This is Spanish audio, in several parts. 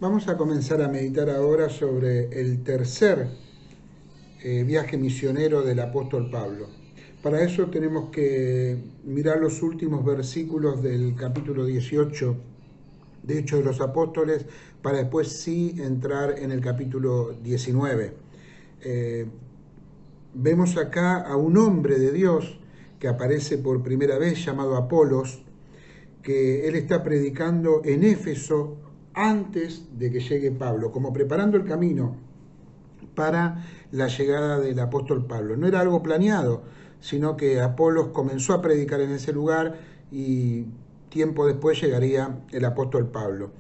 Vamos a comenzar a meditar ahora sobre el tercer viaje misionero del apóstol Pablo. Para eso tenemos que mirar los últimos versículos del capítulo 18 de Hechos de los Apóstoles, para después sí entrar en el capítulo 19. Vemos acá a un hombre de Dios que aparece por primera vez, llamado Apolos, que él está predicando en Éfeso antes de que llegue Pablo, como preparando el camino para la llegada del apóstol Pablo. No era algo planeado, sino que Apolos comenzó a predicar en ese lugar y tiempo después llegaría el apóstol Pablo.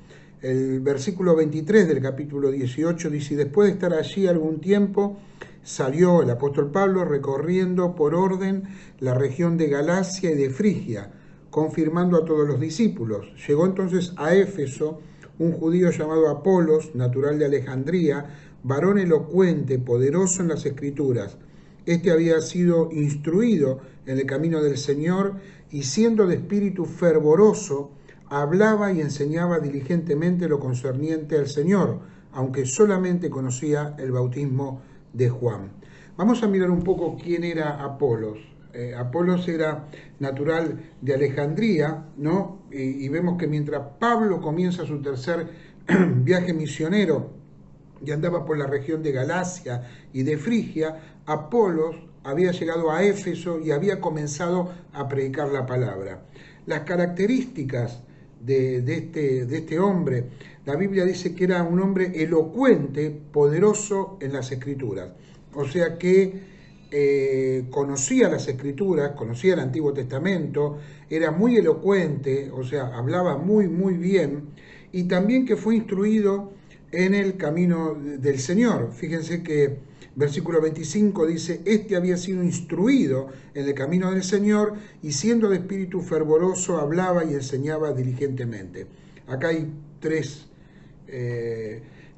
El versículo 23 del capítulo 18 dice: y después de estar allí algún tiempo, salió el apóstol Pablo recorriendo por orden la región de Galacia y de Frigia, confirmando a todos los discípulos. Llegó entonces a Éfeso un judío llamado Apolos, natural de Alejandría, varón elocuente, poderoso en las Escrituras. Este había sido instruido en el camino del Señor y, siendo de espíritu fervoroso, hablaba y enseñaba diligentemente lo concerniente al Señor, aunque solamente conocía el bautismo de Juan. Vamos a mirar un poco quién era Apolos. Apolos era natural de Alejandría, ¿no? Y vemos que mientras Pablo comienza su tercer viaje misionero y andaba por la región de Galacia y de Frigia, Apolos había llegado a Éfeso y había comenzado a predicar la palabra. Las características de este hombre, la Biblia dice que era un hombre elocuente, poderoso en las Escrituras. O sea que conocía las Escrituras, conocía el Antiguo Testamento, era muy elocuente, o sea, hablaba muy bien, y también que fue instruido en el camino del Señor. Fíjense que versículo 25 dice: este había sido instruido en el camino del Señor y, siendo de espíritu fervoroso, hablaba y enseñaba diligentemente. Acá hay tres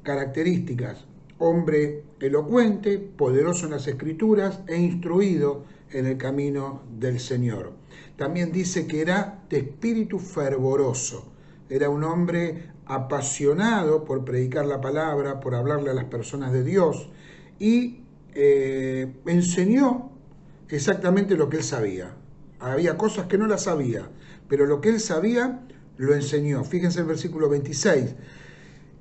características: hombre elocuente, poderoso en las Escrituras e instruido en el camino del Señor. También dice que era de espíritu fervoroso. Era un hombre apasionado por predicar la palabra, por hablarle a las personas de Dios, y enseñó exactamente lo que él sabía. Había cosas que no las sabía, pero lo que él sabía lo enseñó. Fíjense el versículo 26.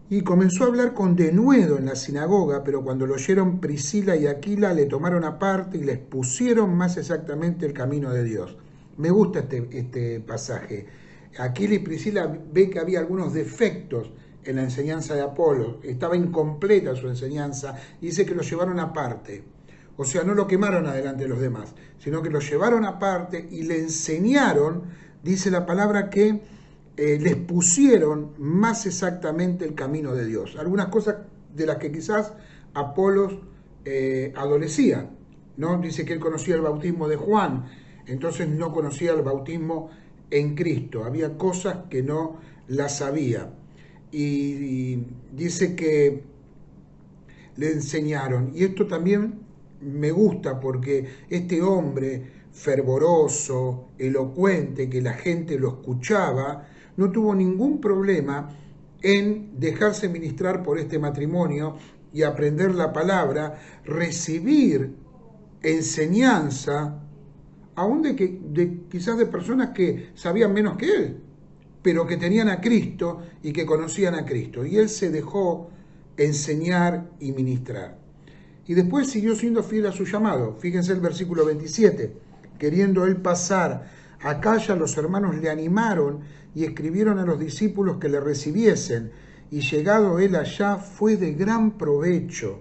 Y comenzó a hablar con denuedo en la sinagoga, pero cuando lo oyeron Priscila y Aquila, le tomaron aparte y les pusieron más exactamente el camino de Dios. Me gusta este pasaje. Aquila y Priscila ve que había algunos defectos en la enseñanza de Apolo, estaba incompleta su enseñanza, y dice que lo llevaron aparte. O sea, no lo quemaron adelante de los demás, sino que lo llevaron aparte y le enseñaron, dice la palabra, que les pusieron más exactamente el camino de Dios. Algunas cosas de las que quizás Apolos adolecía, ¿no? Dice que él conocía el bautismo de Juan, entonces no conocía el bautismo en Cristo. Había cosas que no las sabía. Y dice que le enseñaron. Y esto también me gusta, porque este hombre fervoroso, elocuente, que la gente lo escuchaba, no tuvo ningún problema en dejarse ministrar por este matrimonio y aprender la palabra, recibir enseñanza, aún quizás de personas que sabían menos que él, pero que tenían a Cristo y que conocían a Cristo. Y él se dejó enseñar y ministrar. Y después siguió siendo fiel a su llamado. Fíjense el versículo 27. Queriendo él pasar a Acaya, los hermanos le animaron y escribieron a los discípulos que le recibiesen. Y llegado él allá, fue de gran provecho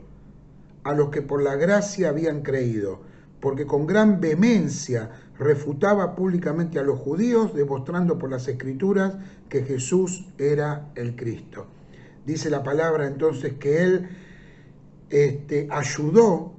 a los que por la gracia habían creído, porque con gran vehemencia refutaba públicamente a los judíos, demostrando por las Escrituras que Jesús era el Cristo. Dice la palabra entonces que él ayudó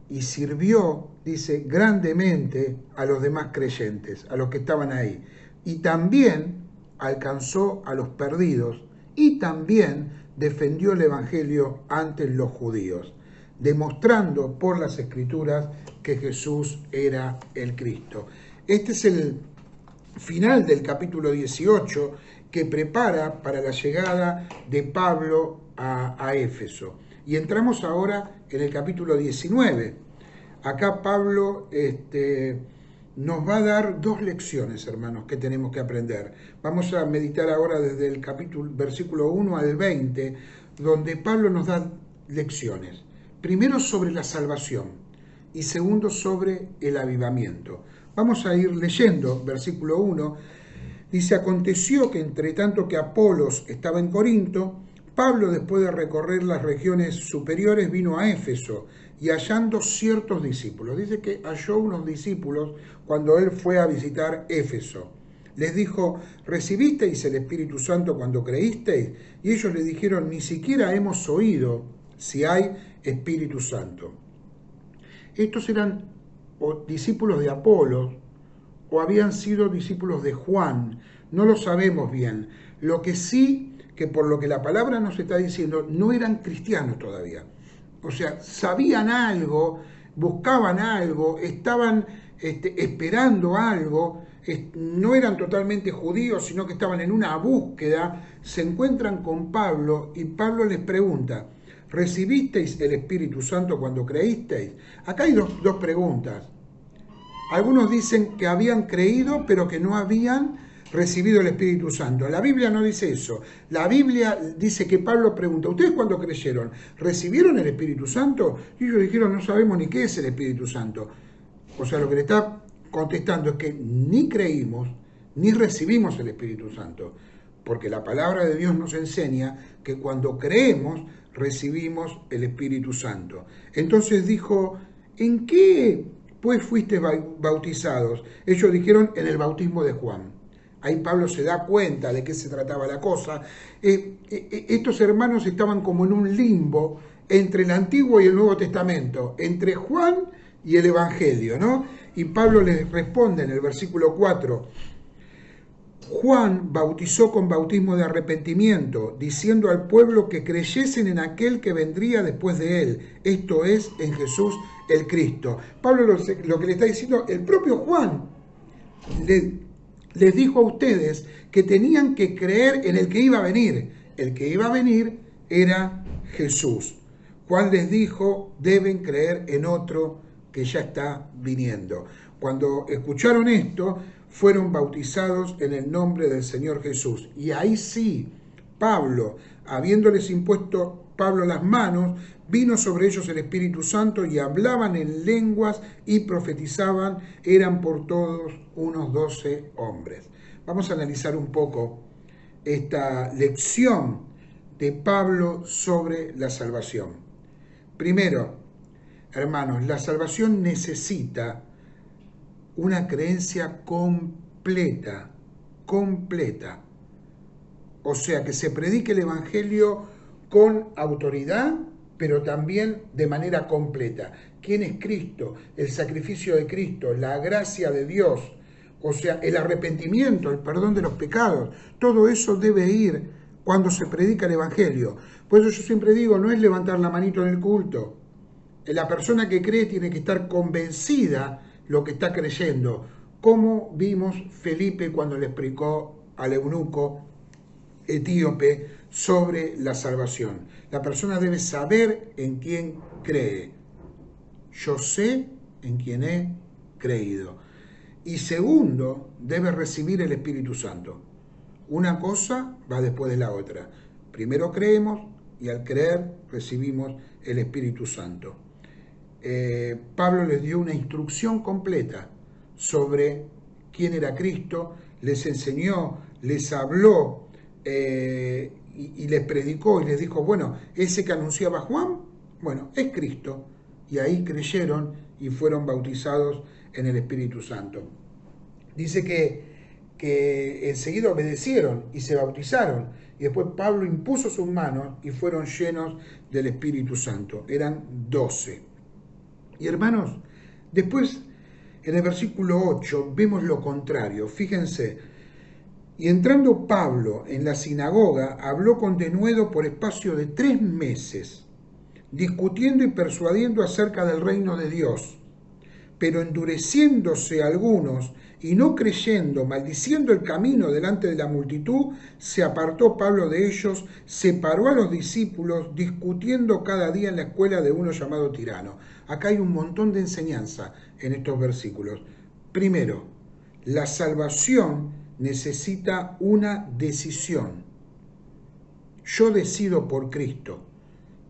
y sirvió, dice, grandemente a los demás creyentes, a los que estaban ahí. Y también alcanzó a los perdidos y también defendió el Evangelio ante los judíos, demostrando por las Escrituras que Jesús era el Cristo. Este es el final del capítulo 18 que prepara para la llegada de Pablo a Éfeso. Y entramos ahora en el capítulo 19. Acá Pablo nos va a dar dos lecciones, hermanos, que tenemos que aprender. Vamos a meditar ahora desde el versículo 1 al 20, donde Pablo nos da lecciones. Primero sobre la salvación y segundo sobre el avivamiento. Vamos a ir leyendo, versículo 1. Dice, aconteció que entre tanto que Apolos estaba en Corinto, Pablo, después de recorrer las regiones superiores, vino a Éfeso y hallando ciertos discípulos. Dice que halló unos discípulos cuando él fue a visitar Éfeso. Les dijo, ¿recibisteis el Espíritu Santo cuando creísteis? Y ellos le dijeron, ni siquiera hemos oído si hay Espíritu Santo. Estos eran o discípulos de Apolos o habían sido discípulos de Juan. No lo sabemos bien. Lo que sí, que por lo que la palabra nos está diciendo, no eran cristianos todavía. O sea, sabían algo, buscaban algo, estaban esperando algo, no eran totalmente judíos, sino que estaban en una búsqueda. Se encuentran con Pablo y Pablo les pregunta, ¿recibisteis el Espíritu Santo cuando creísteis? Acá hay dos preguntas. Algunos dicen que habían creído, pero que no habían recibido el Espíritu Santo. La Biblia no dice eso. La Biblia dice que Pablo pregunta, ¿ustedes cuando creyeron, recibieron el Espíritu Santo? Y ellos dijeron, no sabemos ni qué es el Espíritu Santo. O sea, lo que le está contestando es que ni creímos, ni recibimos el Espíritu Santo. Porque la palabra de Dios nos enseña que cuando creemos, recibimos el Espíritu Santo. Entonces dijo, ¿en qué pues fuisteis bautizados? Ellos dijeron, en el bautismo de Juan. Ahí Pablo se da cuenta de qué se trataba la cosa. Estos hermanos estaban como en un limbo entre el Antiguo y el Nuevo Testamento, entre Juan y el Evangelio, ¿no? Y Pablo les responde en el versículo 4, Juan bautizó con bautismo de arrepentimiento, diciendo al pueblo que creyesen en aquel que vendría después de él, esto es, en Jesús el Cristo. Pablo lo que le está diciendo, el propio Juan les dijo a ustedes que tenían que creer en el que iba a venir. El que iba a venir era Jesús. Juan les dijo, deben creer en otro que ya está viniendo. Cuando escucharon esto, fueron bautizados en el nombre del Señor Jesús. Y ahí sí, Pablo, habiéndoles impuesto Pablo las manos, vino sobre ellos el Espíritu Santo y hablaban en lenguas y profetizaban, eran por todos unos 12 hombres. Vamos a analizar un poco esta lección de Pablo sobre la salvación. Primero, hermanos, la salvación necesita una creencia completa. O sea, que se predique el Evangelio con autoridad, pero también de manera completa. ¿Quién es Cristo? El sacrificio de Cristo, la gracia de Dios, o sea, el arrepentimiento, el perdón de los pecados. Todo eso debe ir cuando se predica el Evangelio. Por eso yo siempre digo, no es levantar la manito en el culto. La persona que cree tiene que estar convencida lo que está creyendo. Como vimos Felipe cuando le explicó al eunuco etíope sobre la salvación. La persona debe saber en quién cree. Yo sé en quién he creído. Y segundo, debe recibir el Espíritu Santo. Una cosa va después de la otra. Primero creemos y al creer recibimos el Espíritu Santo. Pablo les dio una instrucción completa sobre quién era Cristo, les enseñó, les habló y les predicó y les dijo, bueno, ese que anunciaba Juan, bueno, es Cristo. Y ahí creyeron y fueron bautizados en el Espíritu Santo. Dice que enseguida obedecieron y se bautizaron. Y después Pablo impuso sus manos y fueron llenos del Espíritu Santo. Eran 12. Y hermanos, después en el versículo 8 vemos lo contrario. Fíjense, y entrando Pablo en la sinagoga, habló con denuedo por espacio de 3 meses, discutiendo y persuadiendo acerca del reino de Dios. Pero endureciéndose algunos Y no creyendo, maldiciendo el camino delante de la multitud, se apartó Pablo de ellos, separó a los discípulos, discutiendo cada día en la escuela de uno llamado Tirano. Acá hay un montón de enseñanza en estos versículos. Primero, la salvación necesita una decisión. Yo decido por Cristo.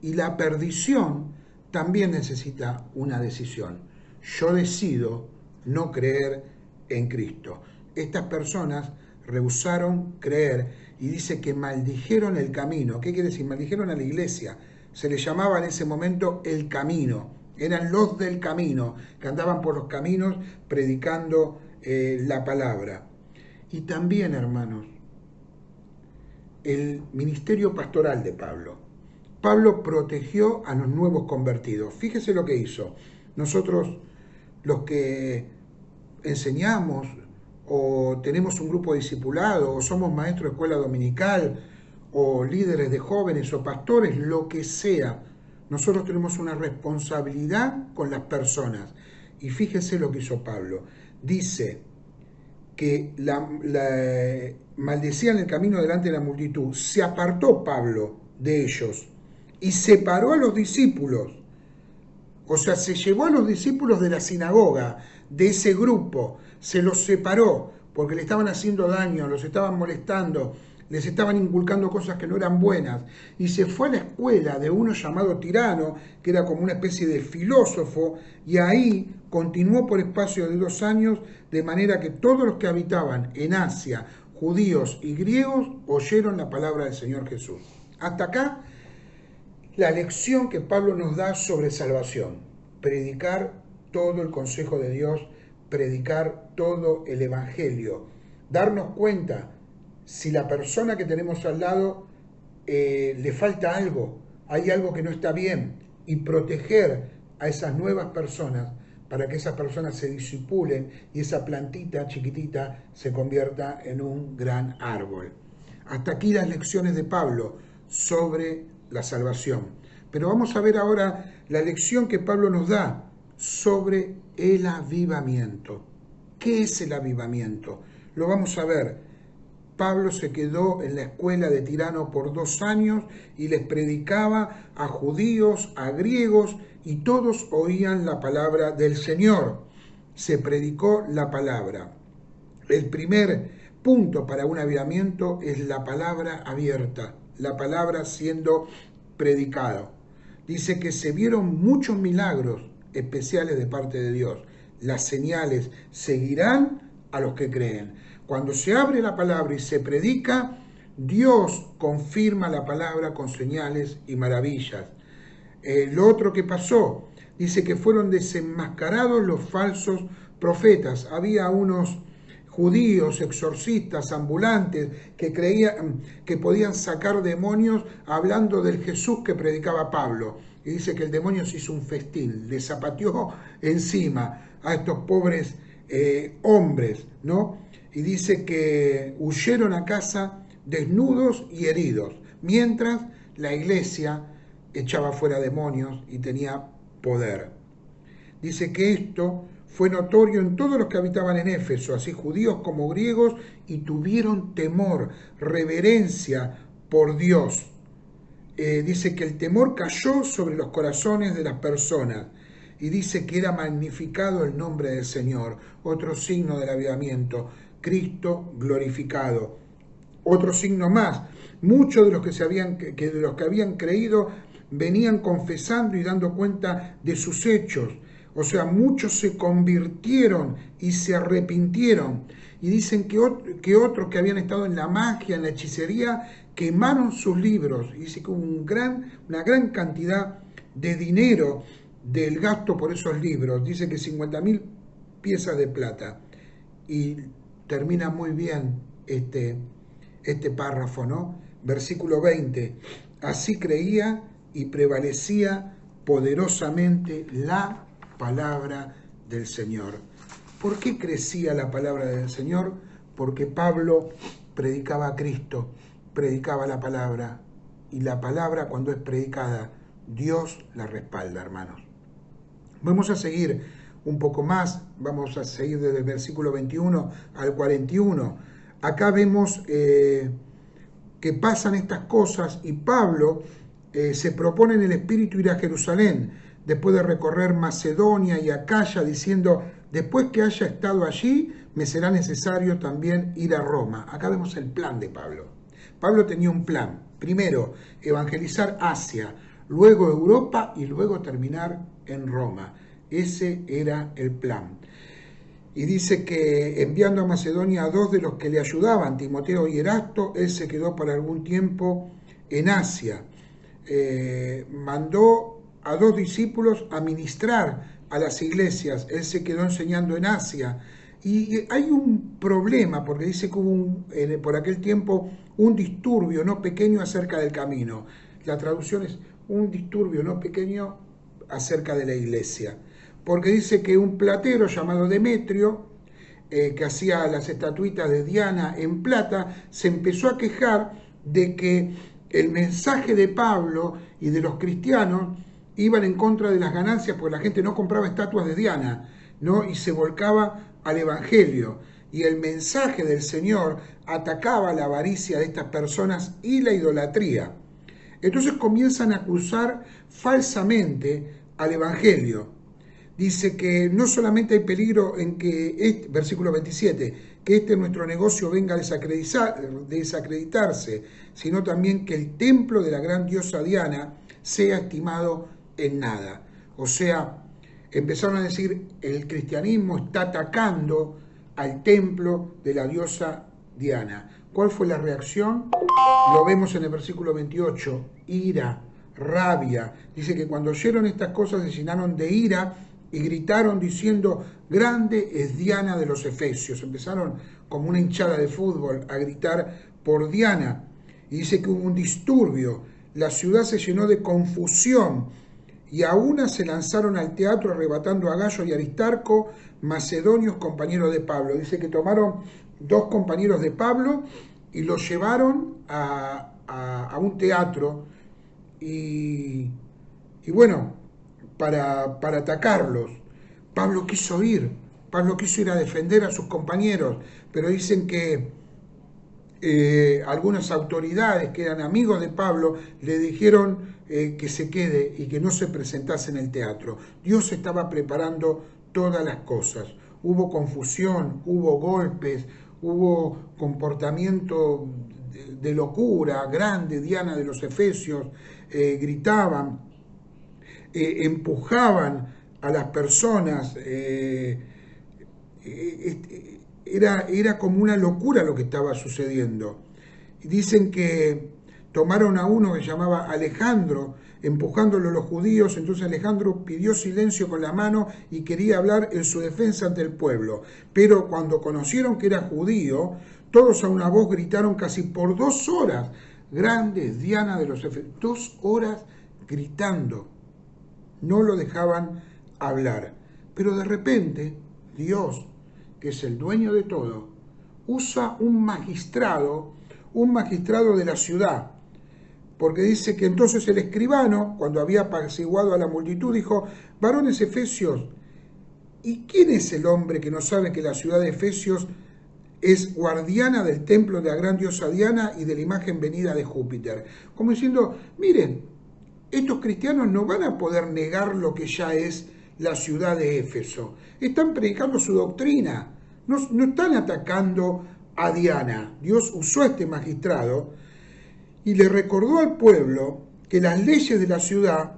Y la perdición también necesita una decisión. Yo decido no creer en Cristo. Estas personas rehusaron creer y dice que maldijeron el camino. ¿Qué quiere decir? Maldijeron a la iglesia. Se les llamaba en ese momento el camino. Eran los del camino, que andaban por los caminos predicando la palabra. Y también, hermanos, el ministerio pastoral de Pablo. Pablo protegió a los nuevos convertidos. Fíjese lo que hizo. Nosotros, los que enseñamos o tenemos un grupo discipulado o somos maestros de escuela dominical o líderes de jóvenes o pastores, lo que sea, nosotros tenemos una responsabilidad con las personas. Y fíjese lo que hizo Pablo. Dice que maldecían el camino delante de la multitud. Se apartó Pablo de ellos y separó a los discípulos. O sea, se llevó a los discípulos de la sinagoga, de ese grupo, se los separó porque le estaban haciendo daño, los estaban molestando, les estaban inculcando cosas que no eran buenas. Y se fue a la escuela de uno llamado Tirano, que era como una especie de filósofo, y ahí continuó por espacio de 2 años, de manera que todos los que habitaban en Asia, judíos y griegos, oyeron la palabra del Señor Jesús. Hasta acá la lección que Pablo nos da sobre salvación. Predicar todo el consejo de Dios, predicar todo el evangelio. Darnos cuenta si la persona que tenemos al lado le falta algo, hay algo que no está bien, y proteger a esas nuevas personas para que esas personas se disipulen y esa plantita chiquitita se convierta en un gran árbol. Hasta aquí las lecciones de Pablo sobre la salvación. Pero vamos a ver ahora la lección que Pablo nos da sobre el avivamiento. ¿Qué es el avivamiento? Lo vamos a ver. Pablo se quedó en la escuela de Tirano por 2 años y les predicaba a judíos, a griegos, y todos oían la palabra del Señor. Se predicó la palabra. El primer punto para un avivamiento es la palabra abierta, la palabra siendo predicada. Dice que se vieron muchos milagros especiales de parte de Dios. Las señales seguirán a los que creen. Cuando se abre la palabra y se predica, Dios confirma la palabra con señales y maravillas. Lo otro que pasó, dice que fueron desenmascarados los falsos profetas. Había unos judíos, exorcistas, ambulantes, que creían que podían sacar demonios hablando del Jesús que predicaba Pablo. Y dice que el demonio se hizo un festín, le zapateó encima a estos pobres hombres, ¿no? Y dice que huyeron a casa desnudos y heridos, mientras la iglesia echaba fuera demonios y tenía poder. Dice que esto fue notorio en todos los que habitaban en Éfeso, así judíos como griegos, y tuvieron temor, reverencia por Dios. Dice que el temor cayó sobre los corazones de las personas y dice que era magnificado el nombre del Señor. Otro signo del avivamiento, Cristo glorificado. Otro signo más, muchos de los que habían creído venían confesando y dando cuenta de sus hechos. O sea, muchos se convirtieron y se arrepintieron. Y dicen que otros que habían estado en la magia, en la hechicería, quemaron sus libros. Y dice que hubo una gran cantidad de dinero del gasto por esos libros. Dice que 50.000 piezas de plata. Y termina muy bien este párrafo, ¿no? Versículo 20. Así creía y prevalecía poderosamente la palabra del Señor. ¿Por qué crecía la palabra del Señor? Porque Pablo predicaba a Cristo, predicaba la palabra, y la palabra, cuando es predicada, Dios la respalda, hermanos. Vamos a seguir un poco más, vamos a seguir desde el versículo 21 al 41. Acá vemos que pasan estas cosas y Pablo se propone en el Espíritu ir a Jerusalén, después de recorrer Macedonia y Acaya, diciendo, después que haya estado allí, me será necesario también ir a Roma. Acá vemos el plan de Pablo. Pablo tenía un plan. Primero, evangelizar Asia, luego Europa y luego terminar en Roma. Ese era el plan. Y dice que enviando a Macedonia a 2 de los que le ayudaban, Timoteo y Erasto, él se quedó por algún tiempo en Asia. Mandó a 2 discípulos a ministrar a las iglesias, él se quedó enseñando en Asia. Y hay un problema, porque dice que hubo por aquel tiempo un disturbio no pequeño acerca del camino. La traducción es un disturbio no pequeño acerca de la iglesia. Porque dice que un platero llamado Demetrio, que hacía las estatuitas de Diana en plata, se empezó a quejar de que el mensaje de Pablo y de los cristianos iban en contra de las ganancias, porque la gente no compraba estatuas de Diana, ¿no? Y se volcaba al Evangelio. Y el mensaje del Señor atacaba la avaricia de estas personas y la idolatría. Entonces comienzan a acusar falsamente al Evangelio. Dice que no solamente hay peligro en que, versículo 27, que nuestro negocio venga a desacreditarse, sino también que el templo de la gran diosa Diana sea estimado en nada. O sea, empezaron a decir, el cristianismo está atacando al templo de la diosa Diana. ¿Cuál fue la reacción? Lo vemos en el versículo 28, ira, rabia. Dice que cuando oyeron estas cosas se llenaron de ira y gritaron diciendo, grande es Diana de los Efesios. Empezaron como una hinchada de fútbol a gritar por Diana. Y dice que hubo un disturbio, la ciudad se llenó de confusión y a una se lanzaron al teatro arrebatando a Gayo y Aristarco, macedonios compañeros de Pablo. Dice que tomaron 2 compañeros de Pablo y los llevaron a un teatro y bueno, para atacarlos. Pablo quiso ir a defender a sus compañeros, pero dicen que algunas autoridades que eran amigos de Pablo le dijeron que se quede y que no se presentase en el teatro. Dios estaba preparando todas las cosas. Hubo confusión, hubo golpes, hubo comportamiento de locura grande. Diana de los Efesios gritaban, empujaban a las personas, era como una locura lo que estaba sucediendo. Y dicen que tomaron a uno que se llamaba Alejandro, empujándolo a los judíos. Entonces Alejandro pidió silencio con la mano y quería hablar en su defensa ante el pueblo. Pero cuando conocieron que era judío, todos a una voz gritaron casi por 2 horas, grande es Diana de los Efesios. 2 horas gritando. No lo dejaban hablar. Pero de repente, Dios, que es el dueño de todo, usa un magistrado de la ciudad. Porque dice que entonces el escribano, cuando había apaciguado a la multitud, dijo, varones efesios, ¿y quién es el hombre que no sabe que la ciudad de Efesios es guardiana del templo de la gran diosa Diana y de la imagen venida de Júpiter? Como diciendo, miren, estos cristianos no van a poder negar lo que ya es la ciudad de Éfeso. Están predicando su doctrina, no están atacando a Diana. Dios usó a este magistrado y le recordó al pueblo que las leyes de la ciudad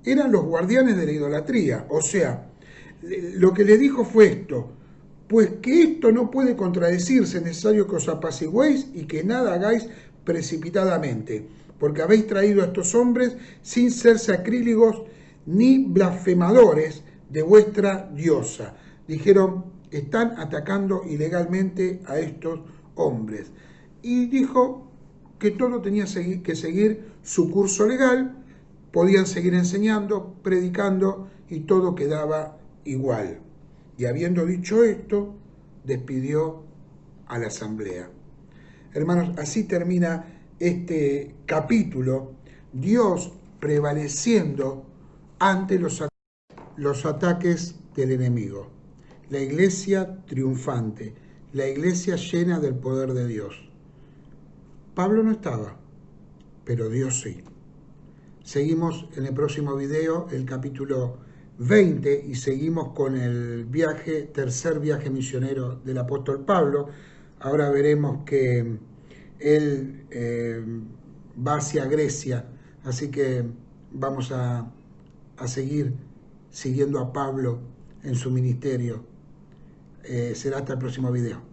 eran los guardianes de la idolatría. O sea, lo que le dijo fue esto, pues que esto no puede contradecirse, es necesario que os apaciguéis y que nada hagáis precipitadamente, porque habéis traído a estos hombres sin ser sacrílegos ni blasfemadores de vuestra diosa. Dijeron, están atacando ilegalmente a estos hombres. Y dijo que todo tenía que seguir su curso legal, podían seguir enseñando, predicando y todo quedaba igual. Y habiendo dicho esto, despidió a la asamblea. Hermanos, así termina este capítulo, Dios prevaleciendo ante los los ataques del enemigo. La iglesia triunfante, la iglesia llena del poder de Dios. Pablo no estaba, pero Dios sí. Seguimos en el próximo video, el capítulo 20, y seguimos con el tercer viaje misionero del apóstol Pablo. Ahora veremos que él va hacia Grecia, así que vamos a seguir siguiendo a Pablo en su ministerio. Será hasta el próximo video.